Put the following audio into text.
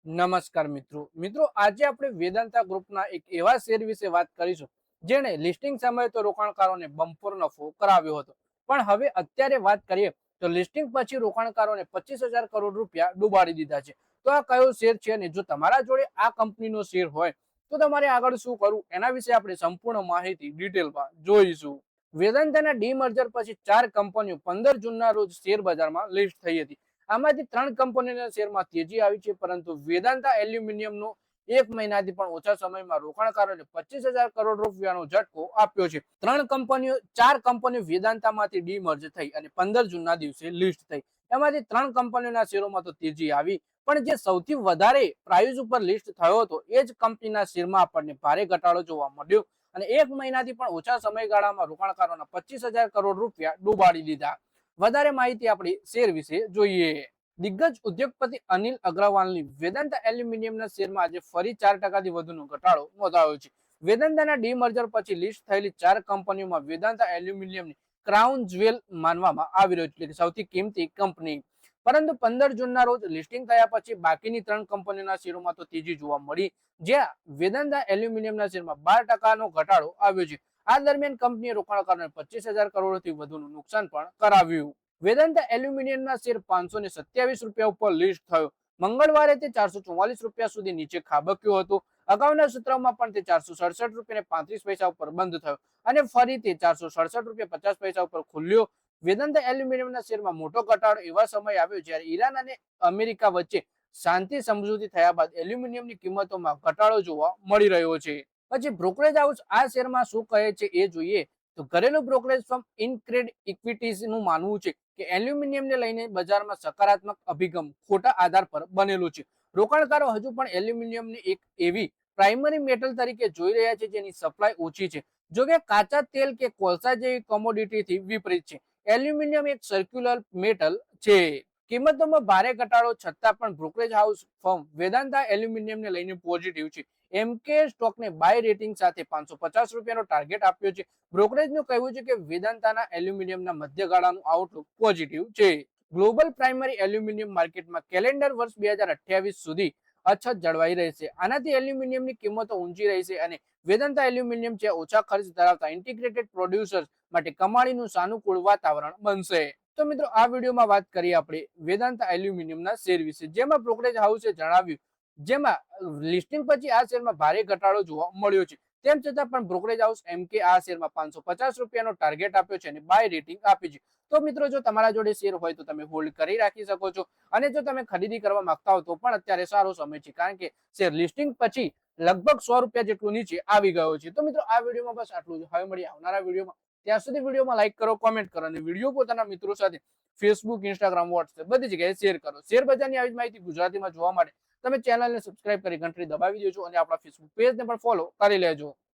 નમસ્કાર મિત્રો આજે આપણે વેદાંતા ગ્રુપના એક એવા શેર વિશે વાત કરીશું જેણે લિસ્ટિંગ સમયે તો રોકાણકારોને બમ્પર નફો કરાવ્યો હતો, પણ હવે અત્યારે વાત કરીએ તો લિસ્ટિંગ પછી રોકાણકારોને 25,000 કરોડ રૂપિયા ડૂબાડી દીધા છે। તો આ કયો શેર છે અને જો તમારા જોડે આ કંપનીનો શેર હોય તો તમારે આગળ શું કરવું એના વિશે આપણે સંપૂર્ણ માહિતી ડિટેલમાં જોઈશું। વેદાંતાના ડીમર્જર પછી 4 કંપનીઓ 15 જૂનના રોજ શેર બજારમાં લિસ્ટ થઈ હતી। આમાંથી 3 કંપનીના શેરમાં તેજી આવી છે, પરંતુ વેદાંતા એલ્યુમિનિયમનો 1 મહિનાથી પણ ઓછા સમયમાં રોકાણકારોને 25,000 કરોડ રૂપિયાનો ઝટકો આપ્યો છે। 4 કંપનીઓ વેદાંતામાંથી ડીમર્જ થઈ અને 15 જૂનના દિવસે લિસ્ટ થઈ। એમાંથી 3 કંપનીઓના શેરોમાં તો તેજી આવી, પણ જે સૌથી વધારે પ્રાઇસ ઉપર લિસ્ટ થયો હતો એ જ કંપનીના શેરમાં આપણને ભારે ઘટાડો જોવા મળ્યો અને 1 મહિનાથી પણ ઓછા સમયગાળામાં રોકાણકારોના 25,000 કરોડ રૂપિયા ડૂબાડી દીધા। વધારે માહિતી આપણે શેર વિશે જોઈએ। દિગ્ગજ ઉદ્યોગપતિ અનિલ અગ્રવાલની વેદાંતા એલ્યુમિનિયમના શેરમાં આજે ફરી 4% વધુનો ઘટાડો નોંધાયો છે। વેદાંતાના ડીમર્જર પછી લિસ્ટ થયેલી 4 કંપનીઓમાં વેદાંતા એલ્યુમિનિયમની ક્રાઉન જ્વેલ માનવામાં આવી રહ્યું છે, એટલે કે સૌથી કિંમતી કંપની। પરંતુ 15 જૂનના રોજ લિસ્ટિંગ થયા પછી બાકીની 3 કંપનીઓના શેરોમાં તો તેજી જોવા મળી, જ્યાં વેદાંતા એલ્યુમિનિયમના શેરમાં 12%નો ઘટાડો આવ્યો છે। આ દરમિયાન કંપનીએ રોકાણકારોને 25,000 કરોડથી વધુનું નુકસાન પણ કરાવ્યું। વેદાંતા એલ્યુમિનિયમના શેર 527 રૂપિયા ઉપર લિસ્ટ થયો। મંગળવારે તે 444 રૂપિયા સુધી નીચે ખાબક્યો હતો। અગાઉના સત્રમાં પણ તે 467 રૂપિયા 35 પૈસા ઉપર બંધ થયો અને ફરી તે 467 રૂપિયા 50 પૈસા ઉપર ખુલ્યો। વેદાંતા એલ્યુમિનિયમના શેરમાં મોટો ઘટાડો એવા સમય આવ્યો જ્યારે ઈરાન અને અમેરિકા વચ્ચે શાંતિ સમજૂતી થયા બાદ એલ્યુમિનિયમની કિંમતોમાં ઘટાડો જોવા મળી રહ્યો છે। પછી બ્રોકરેજ હાઉસ આ શેરમાં શું કહે છે એ જોઈએ તો ઘરેલું બ્રોકરેજ ફર્મ ઇનક્રેડ ઇક્વિટીઝ નું માનવું છે કે એલ્યુમિનિયમને લઈને બજારમાં સકારાત્મક અભિગમ ખોટા આધાર પર બનેલો છે। રોકાણકારો હજુ પણ એલ્યુમિનિયમને એક એવી પ્રાઇમરી મેટલ તરીકે જોઈ રહ્યા છે જેની સપ્લાય ઓછી છે, જો કે કાચા તેલ કે કોલસા જેવી કોમોડિટીથી વિપરીત છે। એલ્યુમિનિયમ એક સર્ક્યુલર મેટલ છે। કિંમતોમાં ભારે ઘટાડો છતાં પણ બ્રોકરેજ હાઉસ ફર્મ વેદાંતા એલ્યુમિનિયમને લઈને પોઝિટિવ છે। એમકે સ્ટોકને બાય રેટિંગ સાથે 550 રૂપિયાનો ટાર્ગેટ આપ્યો છે। બ્રોકરેજનું કહેવું છે કે વેદાંતાના એલ્યુમિનિયમના મધ્યગાળાનું આઉટલુક પોઝિટિવ છે। ગ્લોબલ પ્રાઇમરી એલ્યુમિનિયમ માર્કેટમાં કેલેન્ડર વર્ષ 2028 સુધી અછત જળવાઈ રહેશે। આનાથી એલ્યુમિનિયમની કિંમતો ઊંચી રહેશે અને વેદાંતા એલ્યુમિનિયમ છે ઓછા ખર્ચ ધરાવતા ઇન્ટિગ્રેટેડ પ્રોડ્યુસર્સ માટે કમાણીનું સાનુકૂળ વાતાવરણ બનશે। તો મિત્રો આ વિડીયોમાં વાત કરીએ આપણે વેદાંતા એલ્યુમિનિયમના શેર વિશે, જેમાં બ્રોકરેજ હાઉસે જણાવ્યું જેમાં લિસ્ટિંગ પછી આ શેરમાં ભારે ઘટાડો જોવા મળ્યો છે। તેમ છતાં પણ બ્રોકરેજ હાઉસ એમકે આ શેરમાં 550 રૂપિયાનો ટાર્ગેટ આપ્યો છે અને બાય રેટિંગ આપી છે। તો મિત્રો જો તમારા જોડે શેર હોય તો તમે હોલ્ડ કરી રાખી શકો છો, અને જો તમે ખરીદી કરવા માંગતા હો તો પણ અત્યારે સારો સમય છે, કારણ કે શેર લિસ્ટિંગ પછી લગભગ 100 રૂપિયા જેટલું નીચે આવી ગયો છે। તો મિત્રો આ વિડીયોમાં બસ આટલું જ। હવે મળીએ આવનારા વિડીયોમાં। ત્યાં સુધી વિડીયોમાં લાઈક કરો, કોમેન્ટ કરો અને વિડીયો પોતાના મિત્રો સાથે ફેસબુક, ઇન્સ્ટાગ્રામ, વોટ્સએપ બધી જગ્યાએ શેર કરો। શેર બજારની આવી માહિતી ગુજરાતીમાં જોવા માટે તમે ચેનલને સબસ્ક્રાઇબ કરી ઘંટડી દબાવી દેજો અને આપણા ફેસબુક પેજને પણ ફોલો કરી લેજો।